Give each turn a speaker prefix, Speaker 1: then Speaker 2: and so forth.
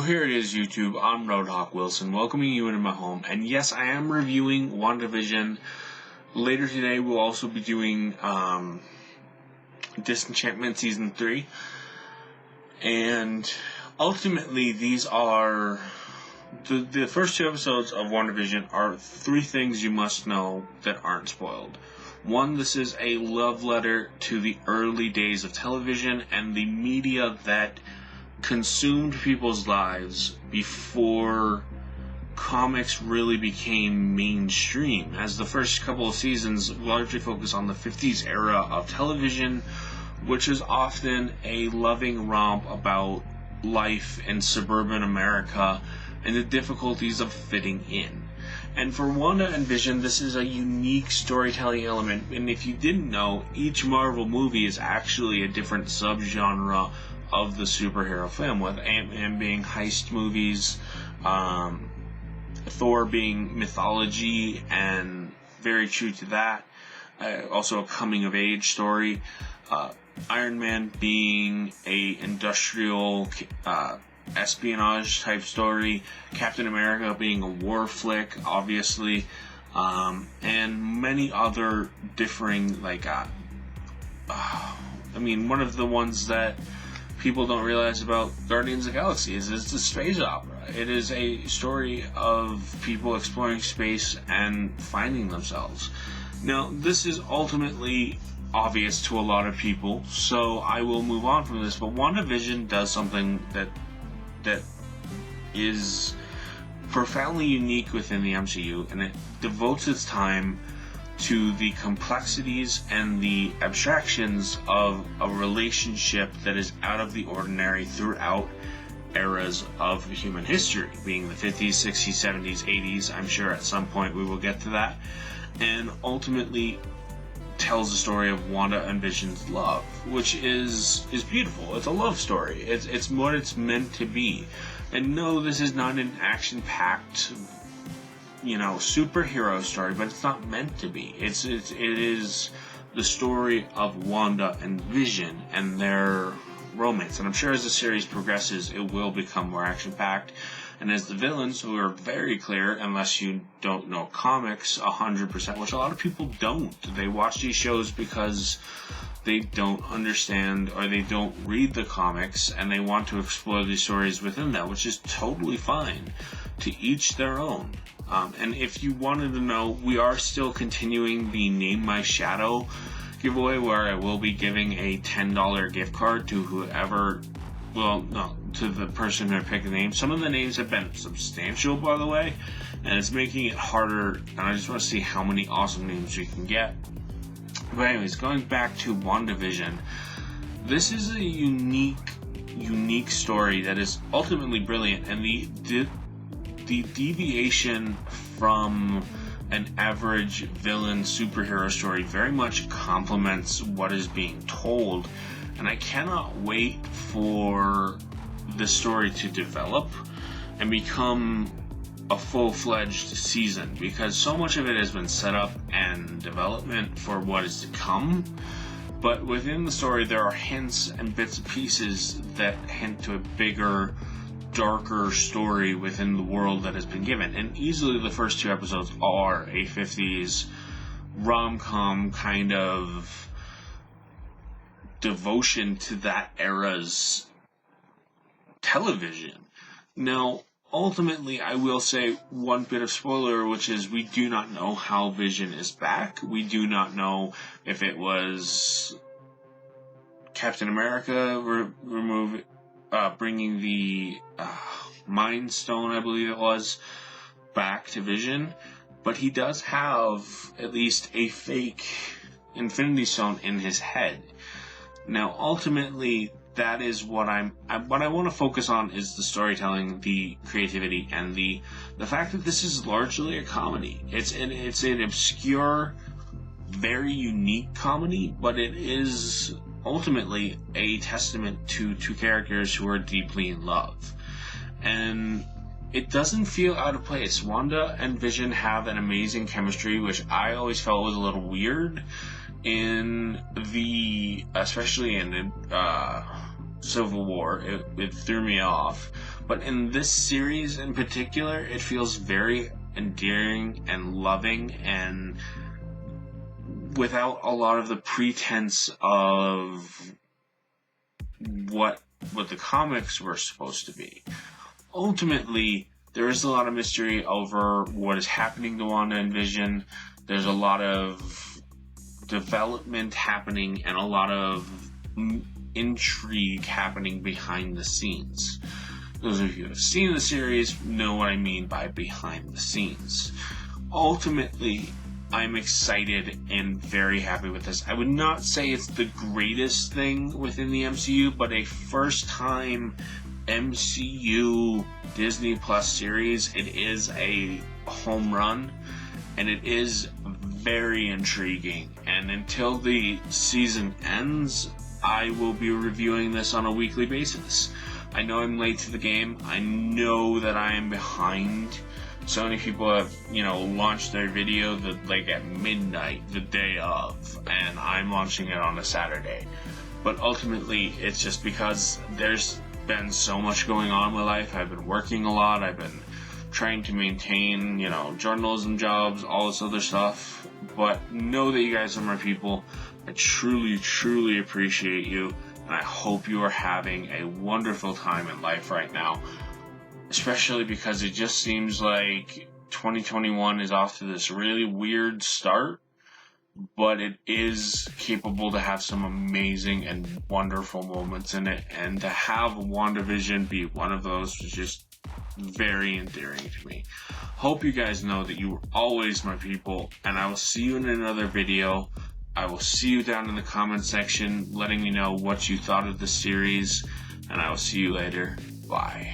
Speaker 1: Here it is, YouTube. I'm Roadhawk Wilson, welcoming you into my home. And yes, I am reviewing WandaVision. Later today, we'll also be doing Disenchantment Season 3. And ultimately, these are... The first two episodes of WandaVision are three things you must know that aren't spoiled. One, this is a love letter to the early days of television and the media that consumed people's lives before comics really became mainstream, as the first couple of seasons largely focus on the 50s era of television, which is often a loving romp about life in suburban America and the difficulties of fitting in. And for Wanda and Vision, this is a unique storytelling element, and if you didn't know, each Marvel movie is actually a different subgenre of the superhero film, with Ant-Man being heist movies, Thor being mythology and very true to that, also a coming-of-age story, Iron Man being a industrial espionage type story, Captain America being a war flick, obviously, and many other differing, one of the ones that people don't realize about Guardians of the Galaxy is it's a space opera. It is a story of people exploring space and finding themselves. Now, this is ultimately obvious to a lot of people, so I will move on from this, but WandaVision does something that is profoundly unique within the MCU, and it devotes its time to the complexities and the abstractions of a relationship that is out of the ordinary throughout eras of human history, being the 50s, 60s, 70s, 80s. I'm sure at some point we will get to that, and ultimately tells the story of Wanda and Vision's love, which is beautiful. It's a love story. It's what it's meant to be. And no, this is not an action-packed, superhero story, but it's not meant to be. It is the story of Wanda and Vision and their romance. And I'm sure as the series progresses, it will become more action-packed. And as the villains, who are very clear, unless you don't know comics 100%, which a lot of people don't. They watch these shows because they don't understand or they don't read the comics, and they want to explore these stories within that, which is totally fine. To each their own. And if you wanted to know, we are still continuing the Name My Shadow giveaway, where I will be giving a $10 gift card to whoever, to the person who picked the name. Some of the names have been substantial, by the way, and it's making it harder, and I just want to see how many awesome names we can get. But anyways, going back to WandaVision, this is a unique story that is ultimately brilliant, and the deviation from an average villain superhero story very much complements what is being told, and I cannot wait for the story to develop and become a full-fledged season, because so much of it has been set up and development for what is to come, but within the story there are hints and bits and pieces that hint to a bigger, darker story within the world that has been given. And easily the first two episodes are a 50s rom-com kind of devotion to that era's television. Now, ultimately, I will say one bit of spoiler, which is we do not know how Vision is back. We do not know if it was Captain America bringing the Mind Stone, I believe it was, back to Vision, but he does have at least a fake Infinity Stone in his head. Now, ultimately, that is what I want to focus on is the storytelling, the creativity, and the fact that this is largely a comedy. It's an obscure, very unique comedy, but it is ultimately a testament to two characters who are deeply in love. And it doesn't feel out of place. Wanda and Vision have an amazing chemistry, which I always felt was a little weird especially in Civil War. It threw me off. But in this series in particular, it feels very endearing and loving, and without a lot of the pretense of what the comics were supposed to be. Ultimately, there is a lot of mystery over what is happening to Wanda and Vision. There's a lot of development happening and a lot of intrigue happening behind the scenes. Those of you who have seen the series know what I mean by behind the scenes. Ultimately, I'm excited and very happy with this. I would not say it's the greatest thing within the MCU, but a first-time MCU Disney Plus series. It is a home run, and it is very intriguing. And until the season ends, I will be reviewing this on a weekly basis. I know I'm late to the game. I know that I am behind. So many people have, launched their video at midnight the day of, and I'm launching it on a Saturday. But ultimately, it's just because there's been so much going on in my life. I've been working a lot. I've been trying to maintain, journalism jobs, all this other stuff. But know that you guys are my people. I truly, truly appreciate you. And I hope you are having a wonderful time in life right now. Especially because it just seems like 2021 is off to this really weird start. But it is capable to have some amazing and wonderful moments in it. And to have WandaVision be one of those was just very endearing to me. Hope you guys know that you are always my people. And I will see you in another video. I will see you down in the comment section letting me know what you thought of the series. And I will see you later. Bye.